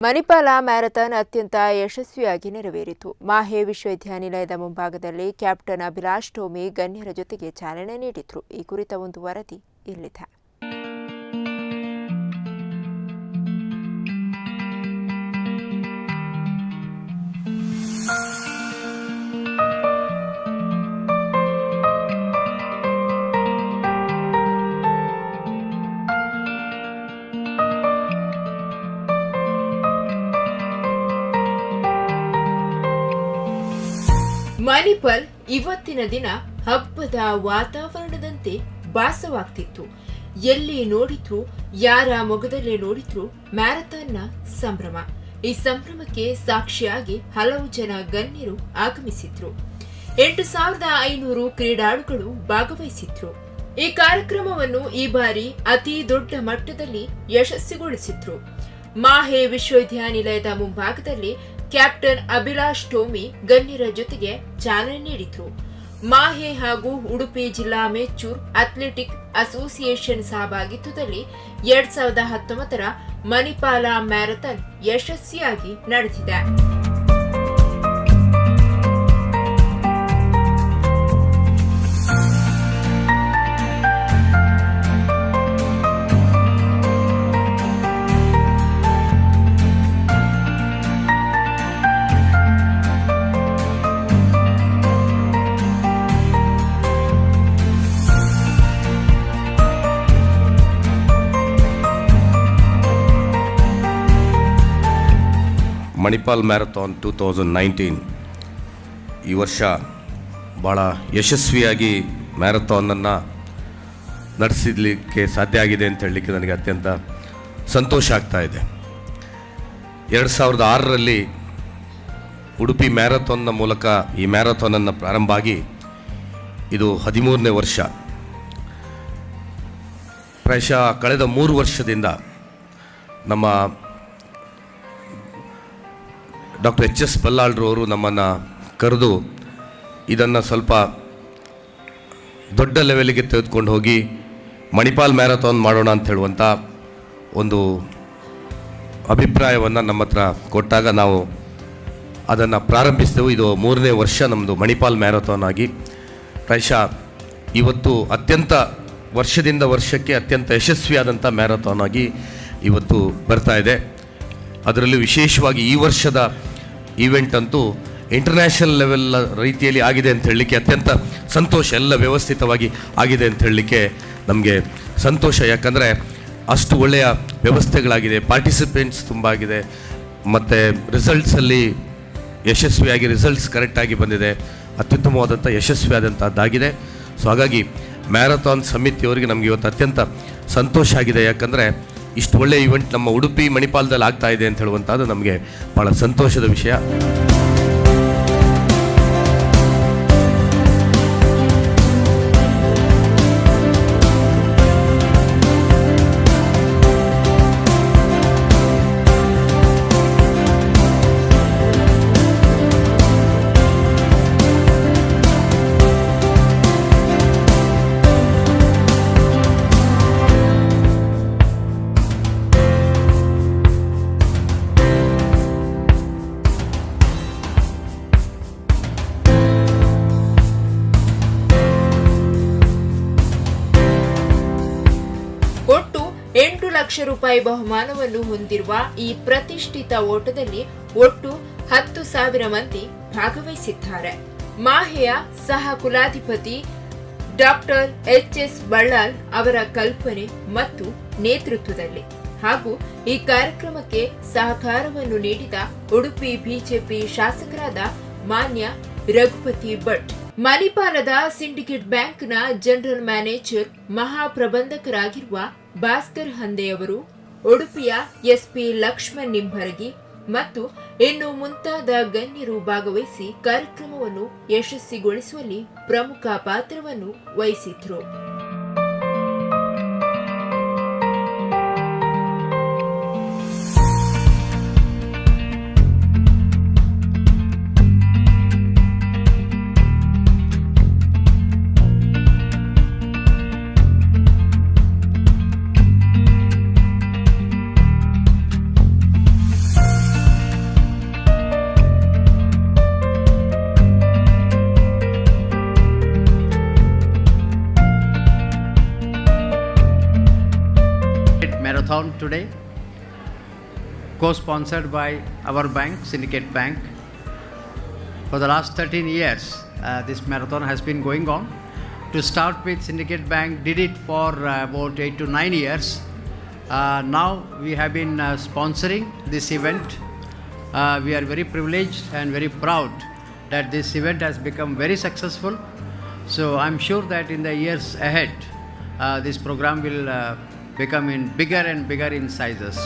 Manipal marathon ಅತ್ಯಂತ ಯಶಸ್ವಿಯಾಗಿ ನೆರವೇರಿತು. ಮಾಹೆ ವಿಶ್ವವಿದ್ಯಾನಿಲಯದ ಮುಂಭಾಗದಲ್ಲಿ ಕ್ಯಾಪ್ಟನ್ ಅಭಿಲಾಷ್ ಟೋಮಿ ಗಣ್ಯರ ಜೊತೆಗೆ ಚಾಲನೆ ನೀಡಿದ್ರು. ಈ ಕುರಿತ ಒಂದು ವರದಿ ಇಲ್ಲಿದೆ. ಮಣಿಪಾಲ್ ಇವತ್ತಿನ ದಿನ ಹಬ್ಬದ ವಾತಾವರಣದಂತೆ ಭಾಸವಾಗ್ತಿತ್ತು. ಎಲ್ಲಿ ನೋಡಿದ್ರು, ಯಾರ ಮೊಗದಲ್ಲೇ ನೋಡಿದ್ರು ಮ್ಯಾರಥಾನ್ನ ಸಂಭ್ರಮ. ಈ ಸಂಭ್ರಮಕ್ಕೆ ಸಾಕ್ಷಿಯಾಗಿ ಹಲವು ಜನ ಗಣ್ಯರು ಆಗಮಿಸಿದ್ರು. 8,500 ಕ್ರೀಡಾಳುಗಳು ಭಾಗವಹಿಸಿದ್ರು. ಈ ಕಾರ್ಯಕ್ರಮವನ್ನು ಈ ಬಾರಿ ಅತಿ ದೊಡ್ಡ ಮಟ್ಟದಲ್ಲಿ ಯಶಸ್ವಿಗೊಳಿಸಿದ್ರು. ಮಾಹೆ ವಿಶ್ವವಿದ್ಯಾನಿಲಯದ ಮುಂಭಾಗದಲ್ಲಿ ಕ್ಯಾಪ್ಟನ್ ಅಭಿಲಾಷ್ ಟೋಮಿ ಗಣ್ಯರ ಜೊತೆಗೆ ಚಾಲನೆ ನೀಡಿದ್ರು. ಮಾಹೆ ಹಾಗೂ ಉಡುಪಿ ಜಿಲ್ಲಾ ಮೆಚೂರ್ ಅಥ್ಲೆಟಿಕ್ ಅಸೋಸಿಯೇಷನ್ ಸಹಭಾಗಿತ್ವದಲ್ಲಿ 2019ರ ಮಣಿಪಾಲ ಮ್ಯಾರಥಾನ್ ಯಶಸ್ವಿಯಾಗಿ ನಡೆದಿದೆ. ಮಣಿಪಾಲ್ ಮ್ಯಾರಥಾನ್ 2019 ಈ ವರ್ಷ ಭಾಳ ಯಶಸ್ವಿಯಾಗಿ ಮ್ಯಾರಥಾನನ್ನು ನಡೆಸಲಿಕ್ಕೆ ಸಾಧ್ಯ ಆಗಿದೆ ಅಂತ ಹೇಳಲಿಕ್ಕೆ ನನಗೆ ಅತ್ಯಂತ ಸಂತೋಷ ಆಗ್ತಾ ಇದೆ. 2006ರಲ್ಲಿ ಉಡುಪಿ ಮ್ಯಾರಥಾನ್ನ ಮೂಲಕ ಈ ಮ್ಯಾರಥಾನನ್ನು ಪ್ರಾರಂಭ ಆಗಿ ಇದು 13ನೇ ವರ್ಷ. ಪ್ರಾಯಶಃ ಕಳೆದ 3 ವರ್ಷದಿಂದ ನಮ್ಮ ಡಾಕ್ಟರ್ ಎಚ್ ಎಸ್ ಬಲ್ಲಾಳ್ರವರು ನಮ್ಮನ್ನು ಕರೆದು ಇದನ್ನು ಸ್ವಲ್ಪ ದೊಡ್ಡ ಲೆವೆಲ್ಗೆ ತೆಗೆದುಕೊಂಡು ಹೋಗಿ ಮಣಿಪಾಲ್ ಮ್ಯಾರಥಾನ್ ಮಾಡೋಣ ಅಂತ ಹೇಳುವಂಥ ಒಂದು ಅಭಿಪ್ರಾಯವನ್ನು ನಮ್ಮ ಹತ್ರ ಕೊಟ್ಟಾಗ ನಾವು ಅದನ್ನು ಪ್ರಾರಂಭಿಸಿದೆವು. ಇದು 3ನೇ ವರ್ಷ ನಮ್ಮದು ಮಣಿಪಾಲ್ ಮ್ಯಾರಥಾನ್ ಆಗಿ. ಪ್ರಾಯಶಃ ಇವತ್ತು ಅತ್ಯಂತ ವರ್ಷದಿಂದ ವರ್ಷಕ್ಕೆ ಅತ್ಯಂತ ಯಶಸ್ವಿಯಾದಂಥ ಮ್ಯಾರಥಾನ್ ಆಗಿ ಇವತ್ತು ಬರ್ತಾ ಇದೆ. ಅದರಲ್ಲೂ ವಿಶೇಷವಾಗಿ ಈ ವರ್ಷದ ಈವೆಂಟ್ ಅಂತೂ ಇಂಟರ್ನ್ಯಾಷನಲ್ ಲೆವೆಲ್ ರೀತಿಯಲ್ಲಿ ಆಗಿದೆ ಅಂತ ಹೇಳಲಿಕ್ಕೆ ಅತ್ಯಂತ ಸಂತೋಷ. ಎಲ್ಲ ವ್ಯವಸ್ಥಿತವಾಗಿ ಆಗಿದೆ ಅಂತ ಹೇಳಲಿಕ್ಕೆ ನಮಗೆ ಸಂತೋಷ. ಯಾಕಂದರೆ ಅಷ್ಟು ಒಳ್ಳೆಯ ವ್ಯವಸ್ಥೆಗಳಾಗಿದೆ, ಪಾರ್ಟಿಸಿಪೆಂಟ್ಸ್ ತುಂಬ ಆಗಿದೆ, ಮತ್ತು ರಿಸಲ್ಟ್ಸಲ್ಲಿ ಯಶಸ್ವಿಯಾಗಿ ರಿಸಲ್ಟ್ಸ್ ಕರೆಕ್ಟಾಗಿ ಬಂದಿದೆ, ಅತ್ಯುತ್ತಮವಾದಂಥ ಯಶಸ್ವಿಯಾದಂಥದ್ದಾಗಿದೆ. ಸೊ ಹಾಗಾಗಿ ಮ್ಯಾರಥಾನ್ ಸಮಿತಿಯವರಿಗೆ ನಮಗೆ ಇವತ್ತು ಅತ್ಯಂತ ಸಂತೋಷ ಆಗಿದೆ. ಯಾಕಂದರೆ ಇಷ್ಟು ಒಳ್ಳೆಯ ಇವೆಂಟ್ ನಮ್ಮ ಉಡುಪಿ ಮಣಿಪಾಲದಲ್ಲಿ ಆಗ್ತಾ ಇದೆ ಅಂತ ಹೇಳುವಂಥದ್ದು ನಮಗೆ ಭಾಳ ಸಂತೋಷದ ವಿಷಯ. ಒಟ್ಟು 8 ಲಕ್ಷ ರೂಪಾಯಿ ಬಹುಮಾನವನ್ನು ಹೊಂದಿರುವ ಈ ಪ್ರತಿಷ್ಠಿತ ಓಟದಲ್ಲಿ ಒಟ್ಟು 10,000 ಮಂದಿ ಭಾಗವಹಿಸಿದ್ದಾರೆ. ಮಾಹೆಯ ಸಹ ಕುಲಾಧಿಪತಿ ಡಾಕ್ಟರ್ ಎಚ್ ಎಸ್ ಬಳ್ಳಾಲ್ ಅವರ ಕಲ್ಪನೆ ಮತ್ತು ನೇತೃತ್ವದಲ್ಲಿ ಹಾಗೂ ಈ ಕಾರ್ಯಕ್ರಮಕ್ಕೆ ಸಹಕಾರವನ್ನು ನೀಡಿದ ಉಡುಪಿ ಬಿಜೆಪಿ ಶಾಸಕರಾದ ಮಾನ್ಯ ರಘುಪತಿ ಭಟ್, ಮಣಿಪಾಲದ ಸಿಂಡಿಕೇಟ್ ಬ್ಯಾಂಕ್ನ ಜನರಲ್ ಮ್ಯಾನೇಜರ್ ಮಹಾಪ್ರಬಂಧಕರಾಗಿರುವ ಭಾಸ್ಕರ್ ಹಂದೆಯವರು, ಉಡುಪಿಯ ಎಸ್ಪಿ ಲಕ್ಷ್ಮಣ್ ನಿಂಬರಗಿ ಮತ್ತು ಇನ್ನು ಮುಂತಾದ ಗಣ್ಯರು ಭಾಗವಹಿಸಿ ಕಾರ್ಯಕ್ರಮವನ್ನು ಯಶಸ್ವಿಗೊಳಿಸುವಲ್ಲಿ ಪ್ರಮುಖ ಪಾತ್ರವನ್ನು ವಹಿಸಿದ್ರು. today, co-sponsored by our bank, Syndicate Bank. For the last 13 years, this marathon has been going on. To start with, Syndicate Bank did it for about 8 to 9 years. Now we have been sponsoring this event. We are very privileged and very proud that this event has become very successful. So I'm sure that in the years ahead, this program will become bigger and bigger in sizes.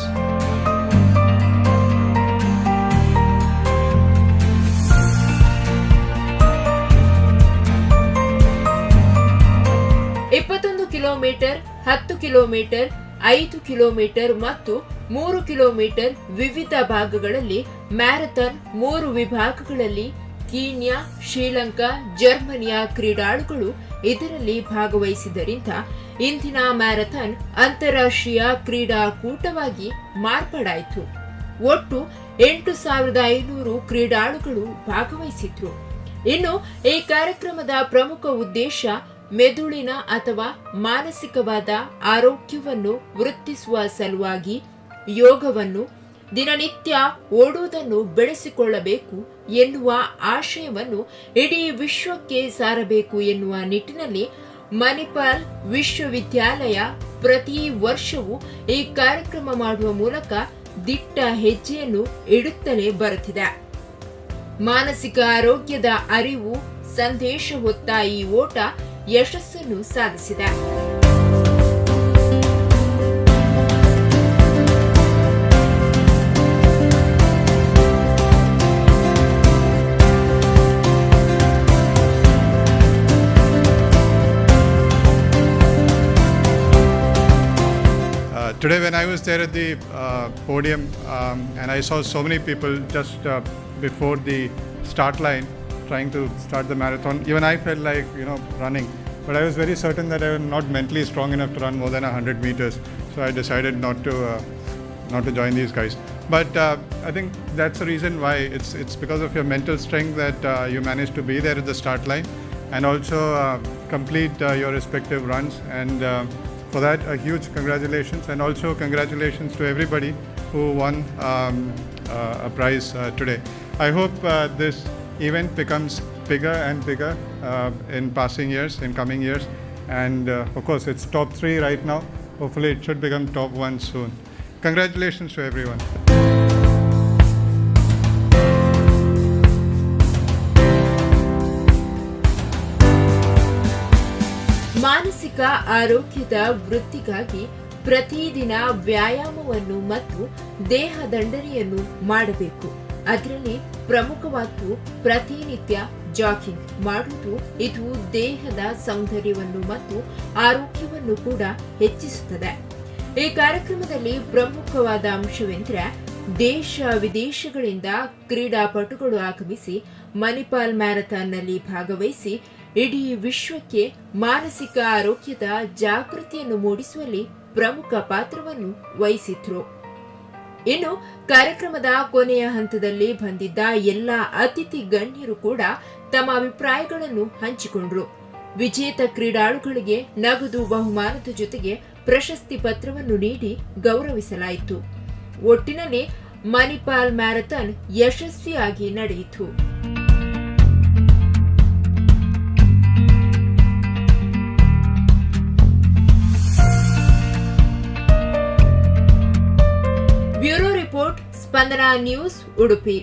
Kilometre 10 kilometre 5 kilometre ಮತ್ತು 3 kilometre ವಿವಿಧ ಭಾಗಗಳಲ್ಲಿ marathon 3 ವಿಭಾಗಗಳಲ್ಲಿ Kenya, Sri Lanka, ಜರ್ಮನಿಯ ಕ್ರೀಡಾಳುಗಳು ಇದರಲ್ಲಿ ಭಾಗವಹಿಸಿದ್ದರಿಂದ ಇಂದಿನ marathon ಅಂತಾರಾಷ್ಟ್ರೀಯ ಕ್ರೀಡಾಕೂಟವಾಗಿ ಮಾರ್ಪಾಡಾಯಿತು. ಒಟ್ಟು 8,500 ಕ್ರೀಡಾಳುಗಳು ಭಾಗವಹಿಸಿದ್ರು. ಇನ್ನು ಈ ಕಾರ್ಯಕ್ರಮದ ಪ್ರಮುಖ ಉದ್ದೇಶ ಮೆದುಳಿನ ಅಥವಾ ಮಾನಸಿಕವಾದ ಆರೋಗ್ಯವನ್ನು ವೃದ್ಧಿಸುವ ಸಲುವಾಗಿ ಯೋಗವನ್ನು, ದಿನನಿತ್ಯ ಓಡುವುದನ್ನು ಬೆಳೆಸಿಕೊಳ್ಳಬೇಕು ಎನ್ನುವ ಆಶಯವನ್ನು ಇಡೀ ವಿಶ್ವಕ್ಕೆ ಸಾರಬೇಕು ಎನ್ನುವ ನಿಟ್ಟಿನಲ್ಲಿ ಮಣಿಪಾಲ್ ವಿಶ್ವವಿದ್ಯಾಲಯ ಪ್ರತಿ ವರ್ಷವೂ ಈ ಕಾರ್ಯಕ್ರಮ ಮಾಡುವ ಮೂಲಕ ದಿಟ್ಟ ಹೆಜ್ಜೆಯನ್ನು ಇಡುತ್ತಲೇ ಬರುತ್ತಿದೆ. ಮಾನಸಿಕ ಆರೋಗ್ಯದ ಅರಿವು ಸಂದೇಶ ಹೊತ್ತ ಈ ಓಟ ಯಶಸ್ಸನ್ನು ಸಾಧಿಸಿದೆ. Today when I was there at the podium and I saw so many people just before the start line trying to start the marathon, even I felt like, running. But I was very certain that I was not mentally strong enough to run more than 100 meters. So I decided not to join these guys. But I think that's the reason why it's because of your mental strength that you managed to be there at the start line and also complete your respective runs. And for that, a huge congratulations, and also congratulations to everybody who won a prize today. I hope this event becomes bigger and bigger in passing years, in coming years, and of course it's top 3 right now. Hopefully it should become top 1 soon. Congratulations to everyone. ಮಾನಸಿಕ ಆರೋಗ್ಯದ ವೃದ್ಧಿಗಾಗಿ ಪ್ರತಿದಿನ ವ್ಯಾಯಾಮವನ್ನು ಮತ್ತು ದೇಹ ದಂಡನೆಯನ್ನು ಮಾಡಬೇಕು. ಅದರಲ್ಲಿ ಪ್ರಮುಖವಾದ್ದು ಪ್ರತಿನಿತ್ಯ ಜಾಗಿಂಗ್ ಮಾಡುವುದು. ಇದು ದೇಹದ ಸೌಂದರ್ಯವನ್ನು ಮತ್ತು ಆರೋಗ್ಯವನ್ನು ಕೂಡ ಹೆಚ್ಚಿಸುತ್ತದೆ. ಈ ಕಾರ್ಯಕ್ರಮದಲ್ಲಿ ಪ್ರಮುಖವಾದ ಅಂಶವೆಂದರೆ ದೇಶ ವಿದೇಶಗಳಿಂದ ಕ್ರೀಡಾಪಟುಗಳು ಆಗಮಿಸಿ ಮಣಿಪಾಲ್ ಮ್ಯಾರಥಾನ್ನಲ್ಲಿ ಭಾಗವಹಿಸಿ ಇಡೀ ವಿಶ್ವಕ್ಕೆ ಮಾನಸಿಕ ಆರೋಗ್ಯದ ಜಾಗೃತಿಯನ್ನು ಮೂಡಿಸುವಲ್ಲಿ ಪ್ರಮುಖ ಪಾತ್ರವನ್ನು ವಹಿಸಿದ್ರು. ಇನ್ನು ಕಾರ್ಯಕ್ರಮದ ಕೊನೆಯ ಹಂತದಲ್ಲಿ ಬಂದಿದ್ದ ಎಲ್ಲ ಅತಿಥಿ ಗಣ್ಯರು ಕೂಡ ತಮ್ಮ ಅಭಿಪ್ರಾಯಗಳನ್ನು ಹಂಚಿಕೊಂಡ್ರು. ವಿಜೇತ ಕ್ರೀಡಾಳುಗಳಿಗೆ ನಗದು ಬಹುಮಾನದ ಜೊತೆಗೆ ಪ್ರಶಸ್ತಿ ಪತ್ರವನ್ನು ನೀಡಿ ಗೌರವಿಸಲಾಯಿತು. ಒಟ್ಟಿನಲ್ಲಿ ಮಣಿಪಾಲ್ ಮ್ಯಾರಥಾನ್ ಯಶಸ್ವಿಯಾಗಿ ನಡೆಯಿತು. ಬ್ಯೂರೋ ರಿಪೋರ್ಟ್, ಸ್ಪಂದನಾ ನ್ಯೂಸ್, ಉಡುಪಿ.